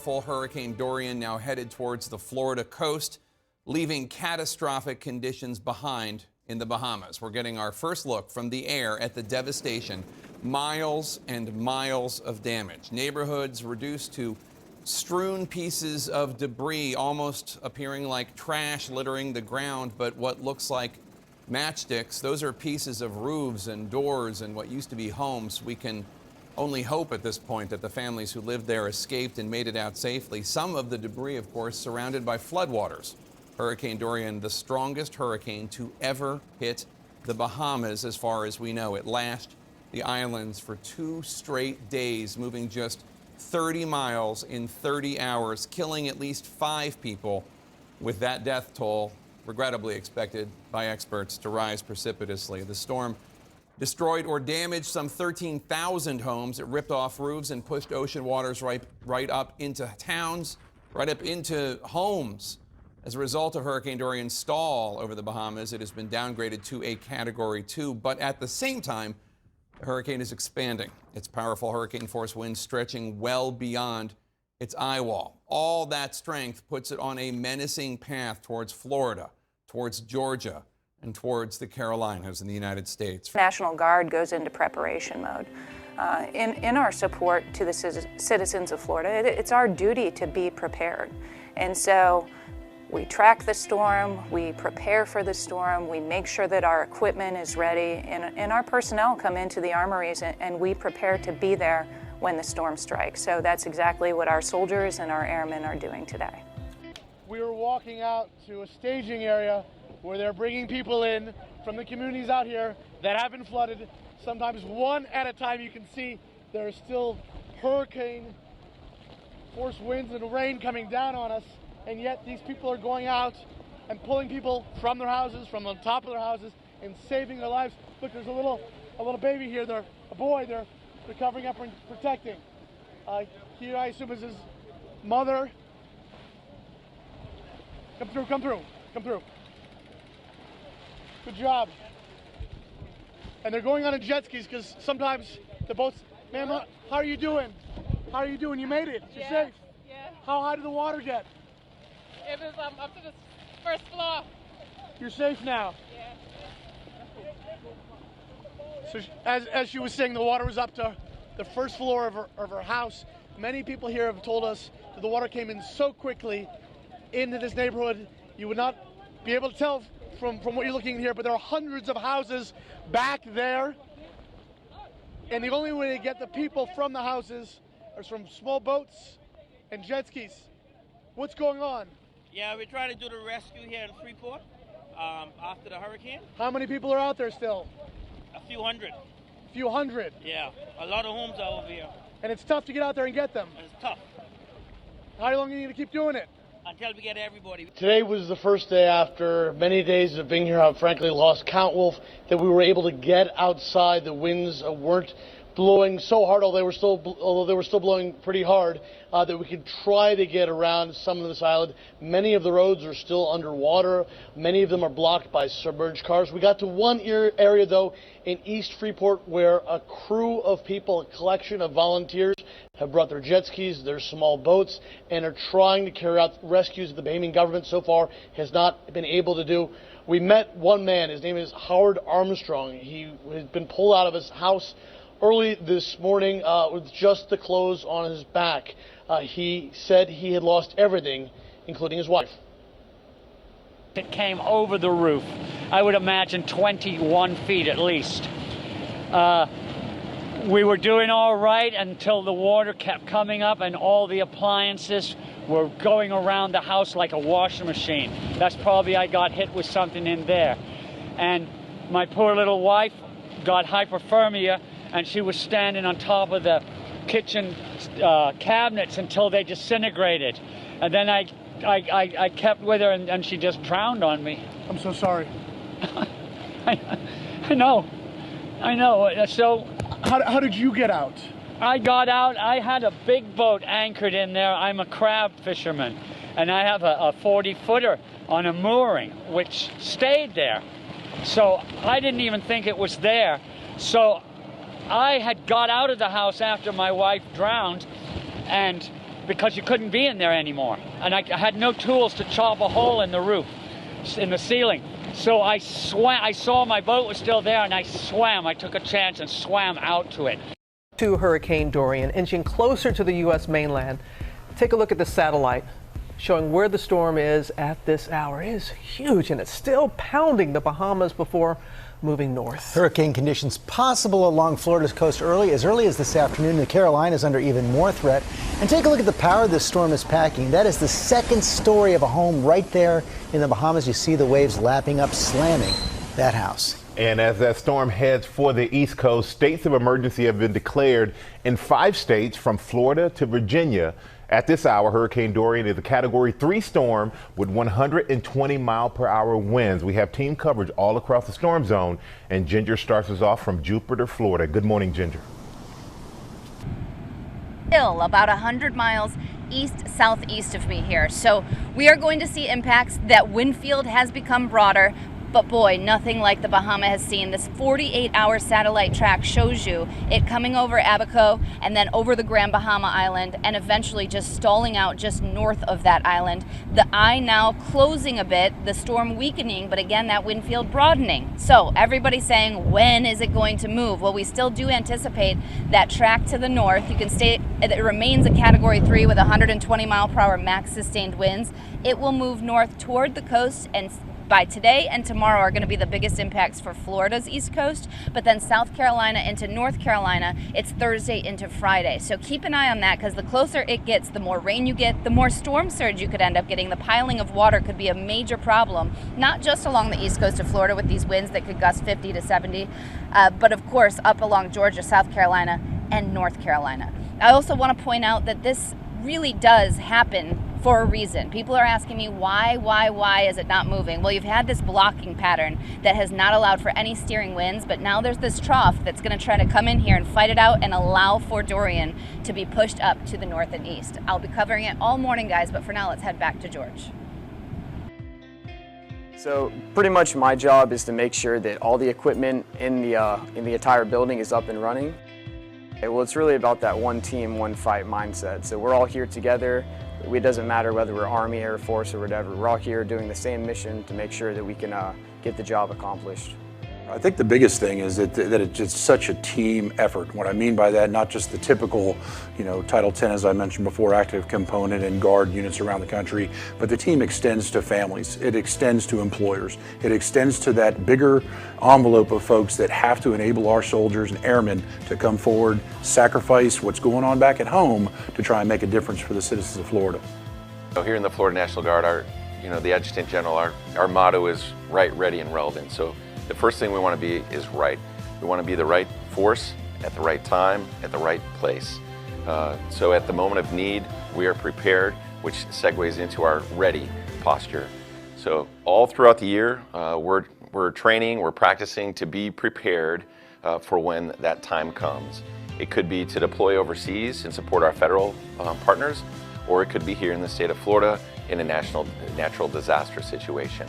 powerful Hurricane Dorian now headed towards the Florida coast, leaving catastrophic conditions behind in the Bahamas. We're getting our first look from the air at the devastation. Miles and miles of damage. Neighborhoods reduced to strewn pieces of debris, almost appearing like trash littering the ground, but what looks like matchsticks. Those are pieces of roofs and doors and what used to be homes. We can only hope at this point that the families who lived there escaped and made it out safely. Some of the debris, of course, surrounded by floodwaters. Hurricane Dorian, the strongest hurricane to ever hit the Bahamas, as far as we know. It lashed the islands for 2 straight days, moving just 30 miles in 30 hours, killing at least 5 people, with that death toll regrettably expected by experts to rise precipitously. The storm destroyed or damaged some 13,000 homes. It ripped off roofs and pushed ocean waters right up into towns, right up into homes. As a result of Hurricane Dorian's stall over the Bahamas, it has been downgraded to a Category 2. But at the same time, the hurricane is expanding. Its powerful hurricane force winds stretching well beyond its eye wall. All that strength puts it on a menacing path towards Florida, towards Georgia, and towards the Carolinas in the United States. National Guard goes into preparation mode. In our support to the citizens of Florida, it's our duty to be prepared. And so we track the storm, we prepare for the storm, we make sure that our equipment is ready, and our personnel come into the armories and we prepare to be there when the storm strikes. So that's exactly what our soldiers and our airmen are doing today. We were walking out to a staging area where they're bringing people in from the communities out here that have been flooded. Sometimes one at a time. You can see there are still hurricane force winds and rain coming down on us, and yet these people are going out and pulling people from their houses, from the top of their houses, and saving their lives. Look, there's a little baby here. They're a boy. They're covering up and protecting. Here, I assume, is his mother. Come through. Good job. And they're going on jet skis because sometimes the boats. Ma'am, how are you doing? You made it. You're safe. Yeah. How high did the water get? It was up to the first floor. You're safe now. Yeah. So as she was saying, the water was up to the first floor of her house. Many people here have told us that the water came in so quickly into this neighborhood, you would not be able to tell from what you're looking here, but there are hundreds of houses back there. And the only way to get the people from the houses is from small boats and jet skis. What's going on? Yeah, we're trying to do the rescue here in Freeport after the hurricane. How many people are out there still? A few hundred. Few hundred. Yeah, a lot of homes are over here. And it's tough to get out there and get them. It's tough. How long are you going to keep doing it? Until we get everybody. Today was the first day after many days of being here. I've frankly lost count, Wolf, that we were able to get outside. The winds weren't blowing so hard, although they were still blowing pretty hard, that we could try to get around some of this island. Many of the roads are still underwater. Many of them are blocked by submerged cars. We got to one area, though, in East Freeport, where a crew of people, a collection of volunteers, have brought their jet skis, their small boats, and are trying to carry out rescues that the Bahamian government so far has not been able to do. We met one man. His name is Howard Armstrong. He had been pulled out of his house early this morning with just the clothes on his back. He said he had lost everything, including his wife. It came over the roof. I would imagine 21 feet at least. We were doing all right until the water kept coming up and all the appliances were going around the house like a washing machine. That's probably I got hit with something in there. And my poor little wife got hypothermia, and she was standing on top of the kitchen cabinets until they disintegrated. And then I kept with her, and she just drowned on me. I'm so sorry. I know. So how did you get out? I got out. I had a big boat anchored in there. I'm a crab fisherman, and I have a 40-footer on a mooring, which stayed there. So I didn't even think it was there. So I had got out of the house after my wife drowned, and because you couldn't be in there anymore. And I had no tools to chop a hole in the roof, in the ceiling. So I swam. I saw my boat was still there, and I swam. I took a chance and swam out to it. To Hurricane Dorian, inching closer to the U.S. mainland. Take a look at the satellite showing where the storm is at this hour. It is huge, and it's still pounding the Bahamas before moving north. Hurricane conditions possible along Florida's coast as early as this afternoon. The Carolinas under even more threat. And take a look at the power this storm is packing. That is the second story of a home right there in the Bahamas. You see the waves lapping up, slamming that house. And as that storm heads for the East Coast, states of emergency have been declared in 5 states from Florida to Virginia. At this hour, Hurricane Dorian is a Category 3 storm with 120-mile-per-hour winds. We have team coverage all across the storm zone, and Ginger starts us off from Jupiter, Florida. Good morning, Ginger. About 100 miles east-southeast of me here. So we are going to see impacts. That wind field has become broader. But boy, nothing like the Bahama has seen. This 48-hour satellite track shows you it coming over Abaco and then over the Grand Bahama Island and eventually just stalling out just north of that island. The eye now closing a bit, the storm weakening, but again, that wind field broadening. So everybody's saying, when is it going to move? Well, we still do anticipate that track to the north. You can stay, it remains a Category 3 with 120-mile-per-hour max sustained winds. It will move north toward the coast, and by today and tomorrow are going to be the biggest impacts for Florida's East Coast, but then South Carolina into North Carolina, it's Thursday into Friday. So keep an eye on that, because the closer it gets, the more rain you get, the more storm surge you could end up getting. The piling of water could be a major problem, not just along the East Coast of Florida with these winds that could gust 50 to 70, but of course up along Georgia, South Carolina, and North Carolina. I also want to point out that this really does happen for a reason. People are asking me why is it not moving? Well, you've had this blocking pattern that has not allowed for any steering winds, but now there's this trough that's going to try to come in here and fight it out and allow for Dorian to be pushed up to the north and east. I'll be covering it all morning, guys, but for now, let's head back to George. So pretty much my job is to make sure that all the equipment in the entire building is up and running. Well, it's really about that one team, one fight mindset. So we're all here together. It doesn't matter whether we're Army, Air Force, or whatever. We're all here doing the same mission to make sure that we can get the job accomplished. I think the biggest thing is that it's just such a team effort. What I mean by that, not just the typical, Title 10, as I mentioned before, active component and guard units around the country, but the team extends to families. It extends to employers. It extends to that bigger envelope of folks that have to enable our soldiers and airmen to come forward, sacrifice what's going on back at home to try and make a difference for the citizens of Florida. Here in the Florida National Guard, the Adjutant General, our motto is right, ready, and relevant. So the first thing we want to be is right. We want to be the right force at the right time, at the right place. So at the moment of need, we are prepared, which segues into our ready posture. So all throughout the year, we're training, we're practicing to be prepared for when that time comes. It could be to deploy overseas and support our federal partners, or it could be here in the state of Florida in a natural disaster situation.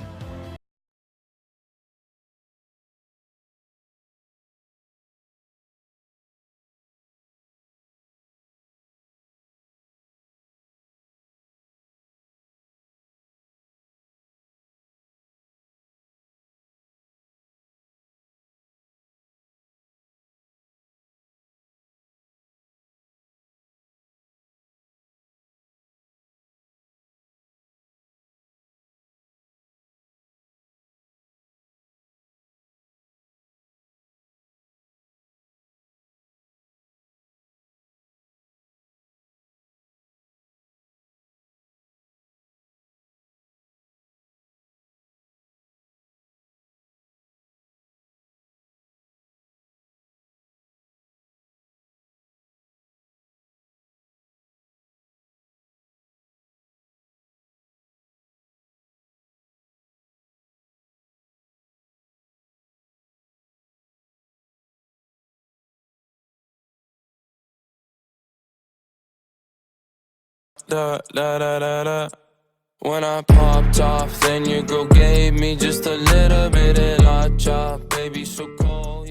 When I popped off, then your girl gave me just a little bit of la chop. Baby, so cold.